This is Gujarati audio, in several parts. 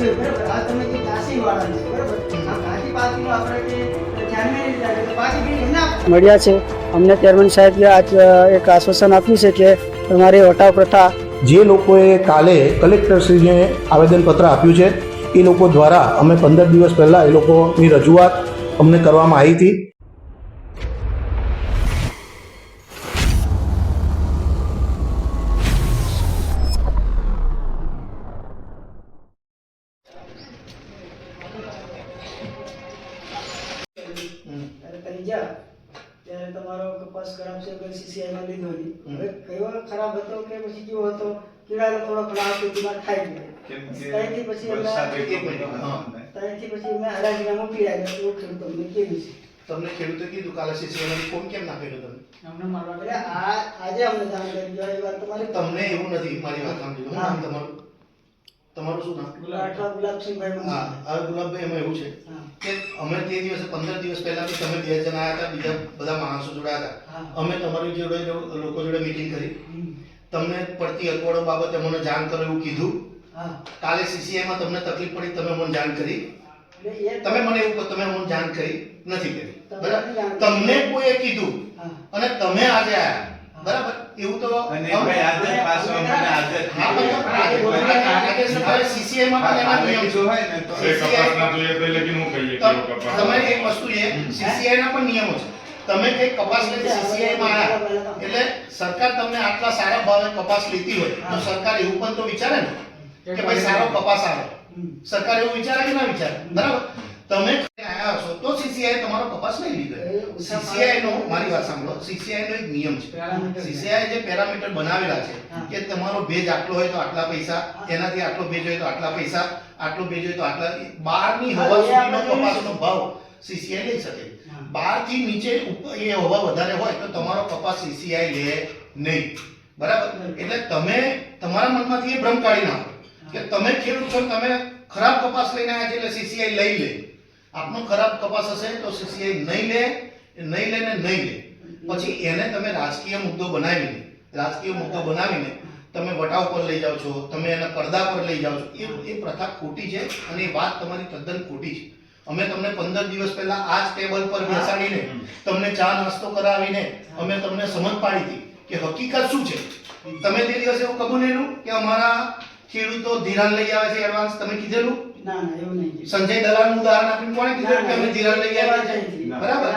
હવે બરાબર આ તમે જે કાશી વાળા છે બરાબર આ કાશી પાર્ટીનો આપણે કે ધ્યાનમાં નહીં રાખે તો બાકી બી એમને મળ્યા છે અમને ચેરમેન સાહેબે આજ એક આશ્વાસન આપ્યું છે કે તમારી વટાવ પ્રથા જે લોકોએ કાલે કલેક્ટરશ્રીને આવેદનપત્ર આપ્યું છે એ લોકો દ્વારા અમે 15 દિવસ પહેલાં એ લોકોની રજૂઆત અમને કરવામાં આવી હતી. ત્યારે તમારો કપાસ ખરાબ છે કે સીસીઆઈમાં લીધો નહીં હવે કયો ખરાબ હતો કે પછી કેવો હતો કીડાનો થોડો ખરાબ હતો દિમાગ ખાઈ ગયો ત્યાંથી પછી અમે હરાજીના મોકલી આવ્યા એવું ખેડૂતોને કીધું છે. તમને ખેડૂતે કીધું કાલે સીસીઆઈમાં ફોન કેમ ના કર્યો તમે? અમને મારવા એટલે આજે અમને જાણ કરી જો એ વાત તમારી તમને એવું નથી મારી વાત સાંભળી લો. નામ તમારું તમારું શું નામ? ગુલાબસિંહભાઈ. હા ગુલાબભાઈ એમાં એવું છે કે અમે તે દિવસે 15 દિવસ પહેલા બી તમે 2 જણા આવ્યા હતા, બીજા બધા માણસો જોડાયા હતા. અમે તમારી જોડે લોકો જોડે મીટિંગ કરી, તમને પડતી અગવડો બાબતે મને જાણ કરો એવું કીધું. કાલે સીસીઆઈમાં તમને તકલીફ પડી તમે મને જાણ કરી, તમે મને એવું કહો તમે મને જાણ કરી નથી કરી બરાબર. તમને કોઈએ કીધું અને તમે આજે આવ્યા બરાબર એવું તો સીસીઆઈમાં પણ એના નિયમ છે. તમારી એક વસ્તુ એ સીસીઆઈના પણ નિયમો છે. તમે કઈ કપાસ લઈને સીસીઆઈમાં આવ્યા એટલે સરકાર તમને આટલા સારા ભાવે કપાસ લેતી હોય તો સરકાર એવું પણ તો વિચારે ને કે ભાઈ સારો કપાસ આવે. સરકાર એવું વિચારે કે ના વિચારે બરાબર. તમે આયા હશો તો સીસીઆઈ તમારો કપાસ નહીં લીધો. સીસીઆઈ નો મારી વાત સાંભળો, સીસીઆઈ નો એક નિયમ છે. સીસીઆઈ જે પેરામીટર બનાવેલા છે કે તમારો ભેજ આટલો હોય તો આટલા પૈસા, એનાથી આટલો ભેજ હોય તો આટલા પૈસા, આટલો ભેજ હોય તો આટલા. 12 ની હવા સુધીનો કપાસનો ભાવ સીસીઆઈ લઈ શકે. 12 થી નીચે એ હવા વધારે હોય તો તમારો કપાસ સીસીઆઈ લે નહીં બરાબર. એટલે તમે તમારા મનમાંથી એ ભ્રમ કાઢી નાખો કે તમે ખેડૂત છો, તમે ખરાબ કપાસ લઈને આવ્યા છે એટલે સીસીઆઈ લઈ લે. આપનો ખરાબ કપાસ હશે તો સીસીઆઈ નહીં લે ને નહીં લે. પછી એને તમે રાજકીય મુદ્દો બનાવીને તમે વટાવ પર લઈ જાઓ છો, તમે એને પડદા પર લઈ જાઓ છો. એ પ્રથા ખોટી છે અને એ વાત તમારી તદ્દન ખોટી છે. અમે તમને 15 દિવસ પહેલા આ જ ટેબલ પર બેસાડીને તમને ચા નાસ્તો કરાવીને અમે તમને સમજ પાડી હતી કે હકીકત શું છે. તમે તે દિવસે એવું કબૂલેલું કે અમારા ખેડૂતો ધિરાણ લઈ આવે છે એડવાન્સ, તમે કીધેલું? ના એવું નહીં. સંજય દલાલનું ઉદાહરણ આપીને કોણે કીધું કે અમે ધિરાણ લઈ આવ્યા છે બરાબર?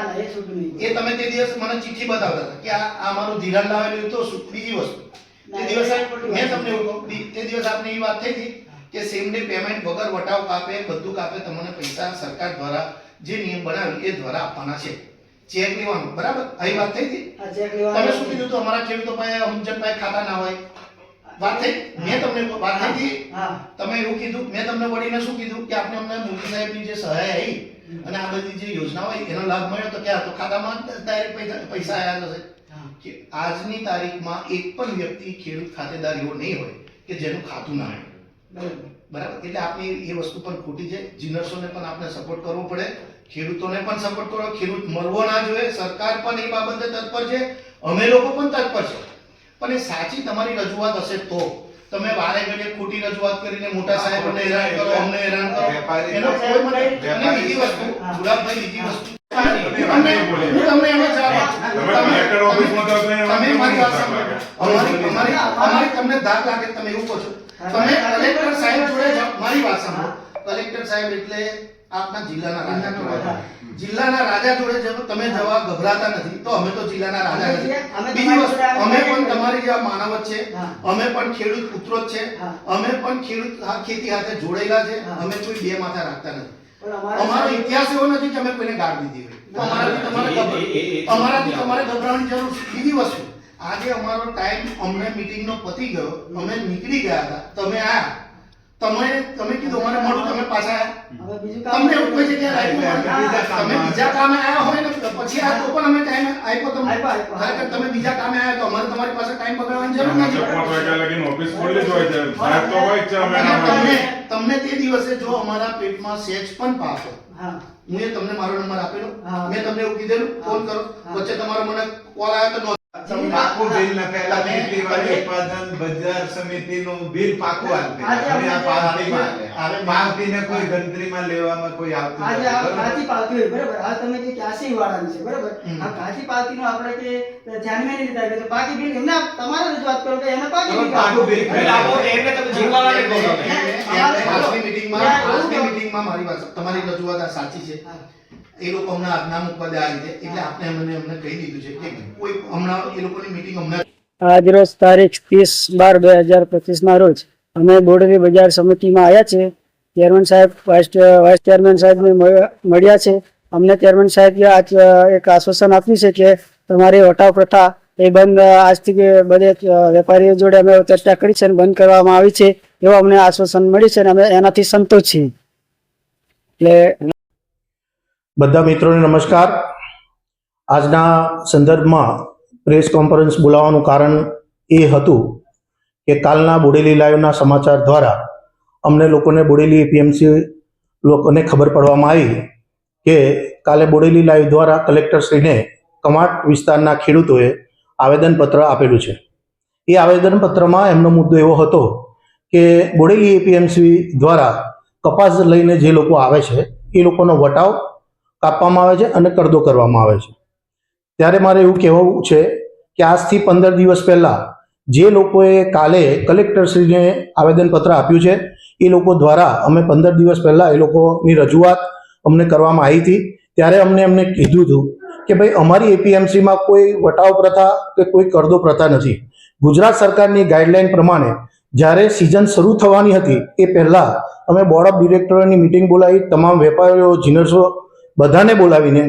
એ તમે તે દિવસે મને ચિઠ્ઠી બતાવતા હતા કે આ મારું ધિરાણ લાવેલું તો બીજી વસ્તુ. તે દિવસે મેં તમને એવું કહું, તે દિવસે આપને એ વાત થઈ હતી કે સેમ ડે પેમેન્ટ વગર વટાવ કાપે બધું કાપે તમને પૈસા સરકાર દ્વારા જે નિયમ બનાવ્યો એ દ્વારા આપવાના છે. ચેક લેવાનું બરાબર, આવી વાત થઈ હતી. તમે શું કીધું તો અમારા ખેડૂતો પાસે અમુક પાસે ખાતા ના હોય વાત થઈ. મેં તમને વાત થઈ હતી, તમે એવું કીધું. મેં તમને વળીને શું કીધું કે આપણે અમને મોદી સાહેબની જે સહાય આવી અને આ બધી જે યોજના હોય એનો લાભ મળ્યો તો ક્યાં તો ખાતામાં ડાયરેક્ટ પૈસા આવ્યા હશે. કે આજની તારીખમાં એક પણ વ્યક્તિ ખેડૂત ખાતેદાર એવો નહીં હોય કે જેનું ખાતું ના હોય બરાબર. એટલે આપણે એ વસ્તુ પણ ખોટી છે. જીનર્સોને પણ આપણે સપોર્ટ કરવો પડે, ખેડૂતોને પણ સપોર્ટ કરો. ખેડૂત મરવો ના જોઈએ. સરકાર પણ એ બાબતે તત્પર છે, અમે લોકો પણ તત્પર છે. પણ એ સાચી તમારી રજૂઆત હશે તો. તમે વારે ઘડીએ ખોટી રજૂઆત કરીને મોટા સાહેબોને હેરાન કરો, અમને હેરાન કરો, એનો કોઈ મતલબ. અને બીજી વસ્તુ ગુલાબભાઈ, બીજી વસ્તુ તમને એમ જ જવાબ તમે મારી વાત સાંભળો. અમારી તમને ધાક લાગે તમે એવું કહો છો. તમે કલેક્ટર સાહેબ જોડે મારી વાત સાંભળો. કલેક્ટર સાહેબ એટલે આપના જિલ્લાના રાજા. જિલ્લાના રાજા જોડે તમે જવા ગભરાતા નથી તો અમે તો જિલ્લાના રાજા નથી. બીજી વસ્તુ અમે પણ તમારી જેવા માનવ જ છે, અમે પણ ખેડૂત પુત્રો જ છે, અમે પણ ખેડૂત ખેતી સાથે જોડાયેલા છે. અમે કોઈ બે માથા રાખતા નથી. અમારો ઇતિહાસ એવો નથી કે અમે કોઈને ગાળ દીધી હોય. અમારાથી તમારે ગભરાવાની જરૂર. બીજી વસ્તુ આજે અમારો ટાઈમ અમને મીટિંગનો પતી ગયો, અમે નીકળી ગયા હતા, તમે આયા, તમે કીધું અમારે મળું, તમે પાછા આયા. તમને એવું કોઈ જગ્યાએ તમે બીજા કામે આયા હોય ને પછી આ તો પણ અમે ટાઈમ આપ્યો તમને. ખરેખર તમે બીજા કામે આયા તો અમારે તમારી પાસે ટાઈમ બગાડવાની જરૂર નથી. તમને તે દિવસે જો અમારા પેટમાં સેજ પણ પાપ હોય, હું તમને મારો નંબર આપેલો, મેં તમને એવું કીધેલું ફોન કરો. વચ્ચે તમારો મને કોલ આવ્યો તો પાકું બિલ નખાયેલા ખેતીવાડી ઉત્પાદન બજાર સમિતિનું બિલ પાકું આપે. હવે આ પાવતીમાં આવે. પાવતીને કોઈ ગણતરીમાં લેવામાં કોઈ આવતું આજે નથી. આ બરોબર? કાચી પાવતી હોય બરાબર, આ તમે જે ક્યાસી વાળાની છે બરાબર, આ કાચી પાવતીનો આપણે કે ધ્યાનમાં નહીં લીધા કે તો પાકી બિલ એમને તમારે રજૂઆત કરો કે એને પાકી બિલ પાકું બિલ આજની મીટિંગમાં મારી વાત તમારી રજૂઆત આ સાચી છે. એ લોકો હમણાં આજના મુકવા આ રીતે એટલે આપણે એમને કહી દીધું છે કે કોઈ હમણાં એ લોકોની મીટિંગ હમણાં આજ રોજ તારીખ 30/12/2025 રોજ અમે બોડેલી બજાર સમિતિમાં આવ્યા છે. ચેરમેન સાહેબ વાઇસ ચેરમેન સાહેબને મળ્યા છે. અમને ચેરમેન સાહેબે આજ એક આશ્વાસન આપ્યું છે કે તમારી વટાવ પ્રથા એ બંધ આજથી બધે વેપારીઓ જોડે અમે ચર્ચા કરી છે અને બંધ કરવામાં આવી છે એવું અમને આશ્વાસન મળ્યું છે અને અમે એનાથી સંતોષ છીએ. એટલે બધા મિત્રોને નમસ્કાર. આજના સંદર્ભમાં પ્રેસ કોન્ફરન્સ બોલાવવાનું કારણ એ હતું કે કાલના બોડેલી લાઈવના સમાચાર દ્વારા અમને લોકોને બોડેલી એપીએમસી લોકોને ખબર પડવામાં આવી કે કાલે બોડેલી લાઈવ દ્વારા કલેક્ટરશ્રીને કમાટ વિસ્તારના ખેડૂતોએ આવેદનપત્ર આપેલું છે. એ આવેદનપત્રમાં એમનો મુદ્દો એવો હતો કે બોડેલી એપીએમસી દ્વારા કપાસ લઈને જે લોકો આવે છે એ લોકોનો વટાવ કાપવામાં આવે છે અને કરદો કરવામાં આવે છે. ત્યારે મારે એવું કહેવું છે કે આજથી 15 દિવસ પહેલાં જે લોકોએ કાલે કલેક્ટરશ્રીને આવેદનપત્ર આપ્યું છે એ લોકો દ્વારા અમે 15 દિવસ પહેલાં એ લોકોની રજૂઆત અમને કરવામાં આવી હતી. ત્યારે એમને કીધું હતું કે ભાઈ અમારી એપીએમસીમાં કોઈ વટાવ પ્રથા કે કોઈ કરદો પ્રથા નથી. ગુજરાત સરકારની ગાઈડલાઈન પ્રમાણે જ્યારે સિઝન શરૂ થવાની હતી એ પહેલાં અમે બોર્ડ ઓફ ડિરેક્ટરોની મિટિંગ બોલાવી, તમામ વેપારીઓ જીનર્સો બધાને બોલાવીને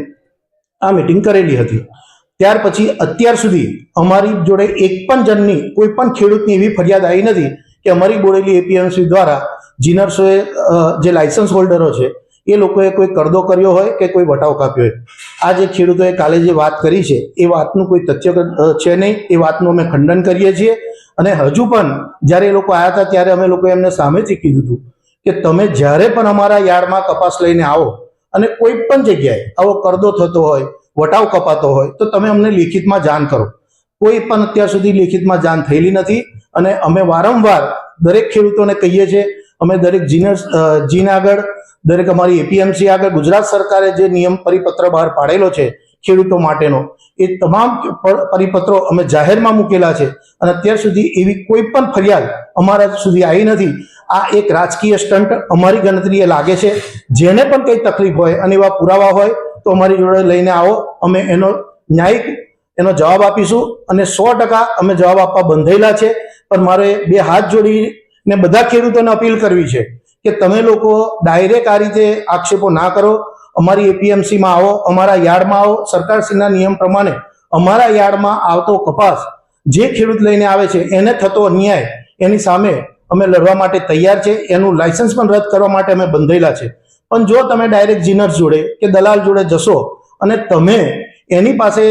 આ મિટિંગ કરેલી હતી. ત્યાર પછી અત્યાર સુધી અમારી જોડે એક પણ જણની કોઈ પણ ખેડૂતની એવી ફરિયાદ આવી નથી કે અમારી બોડેલી એપીએમસી દ્વારા જીનર્સોએ જે લાયસન્સ હોલ્ડરો છે એ લોકોએ કોઈ કરદો કર્યો હોય કે કોઈ વટાવ કાપ્યો હોય. આ જે ખેડૂતોએ કાલે જે વાત કરી છે એ વાતનું કોઈ તથ્ય છે નહીં. એ વાતનું અમે ખંડન કરીએ છીએ. અને હજુ પણ જ્યારે એ લોકો આવ્યા હતા ત્યારે અમે લોકોએ એમને સામેથી કીધું હતું કે તમે જ્યારે પણ અમારા યાર્ડમાં કપાસ લઈને આવો અને કોઈ પણ જગ્યાએ આવો કરદો થતો હોય, વટાવ કપાતો હોય તો તમે અમને લેખિતમાં જાણ કરો. કોઈ પણ અત્યાર સુધી લેખિતમાં જાણ થયેલી નથી. અને અમે વારંવાર દરેક ખેડૂતોને કહીએ છીએ, અમે દરેક જીન આગળ, દરેક અમારી એપીએમસી આગળ ગુજરાત સરકારે જે નિયમ પરિપત્ર બહાર પાડેલો છે ખેડૂતો માટેનો એ તમામ પરિપત્રો અમે જાહેરમાં મૂકેલા છે અને અત્યાર સુધી એવી કોઈ પણ ફરિયાદ અમારા સુધી આવી નથી. આ એક રાજકીય સ્ટન્ટ અમારી ગણતરીએ લાગે છે. જેને પણ કંઈ તકલીફ હોય અને એવા પુરાવા હોય તો અમારી જોડે લઈને આવો, અમે એનો ન્યાયિક એનો જવાબ આપીશું અને 100% અમે જવાબ આપવા બંધાયેલા છે. પણ મારે બે હાથ જોડીને બધા ખેડૂતોને અપીલ કરવી છે કે તમે લોકો ડાયરેક્ટ આ રીતે આક્ષેપો ના કરો. અમારી એપીએમસીમાં આવો, અમારા યાર્ડમાં આવો. સરકારશ્રીના નિયમ પ્રમાણે અમારા યાર્ડમાં આવતો કપાસ જે ખેડૂત લઈને આવે છે એને થતો અન્યાય એની સામે અમે લડવા માટે તૈયાર છે. એનું લાયસન્સ પણ રદ કરવા માટે અમે બંધાયેલા છે. પણ જો તમે ડાયરેક્ટ જીનર્સ જોડે કે દલાલ જોડે જશો અને તમે એની પાસે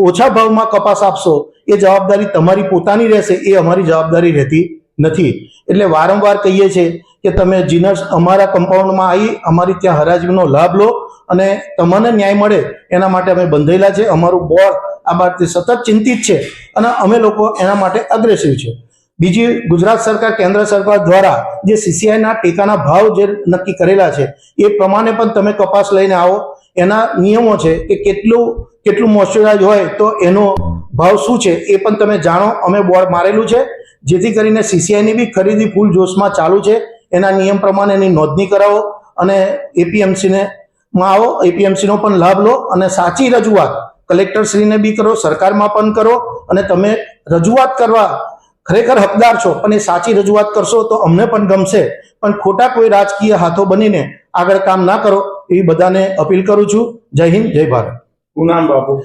ઓછા ભાવમાં કપાસ આપશો એ જવાબદારી તમારી પોતાની રહેશે, એ અમારી જવાબદારી રહેતી નથી. એટલે વારંવાર કહીએ છીએ કે તમે જીનર્સ અમારા કમ્પાઉન્ડમાં આવી અમારી ત્યાં હરાજીનો લાભ લો અને તમને ન્યાય મળે એના માટે અમે બંધાયેલા છે. અમારું બોર્ડ આ બાબતે સતત ચિંતિત છે અને અમે લોકો એના માટે અગ્રેસિવ છે. બીજી, ગુજરાત સરકાર, કેન્દ્ર સરકાર દ્વારા જે સીસીઆઈના ટેકાના ભાવ જે નક્કી કરેલા છે એ પ્રમાણે પણ તમે કપાસ લઈને આવો. એના નિયમો છે કે કેટલું મોઇસ્ચરાઇઝ હોય તો એનો ભાવ શું છે એ પણ તમે જાણો. અમે બોર્ડ મારેલું છે જેથી કરીને સીસીઆઈની બી ખરીદી ફૂલ જોશમાં ચાલુ છે. એના નિયમ પ્રમાણે એની નોંધણી કરાવો અને એપીએમસીને માં આવો, એપીએમસીનો પણ લાભ લો અને સાચી રજૂઆત કલેક્ટરશ્રીને બી કરો, સરકારમાં પણ કરો. અને તમે રજૂઆત કરવા ખરેખર હકદાર છો પણ એ સાચી રજૂઆત કરશો તો અમને પણ ગમશે. પણ ખોટા કોઈ રાજકીય હાથો બનીને આગળ કામ ના કરો એવી બધાને અપીલ કરું છું. જય હિન્દ, જય ભારત. શું નામ બાપુ?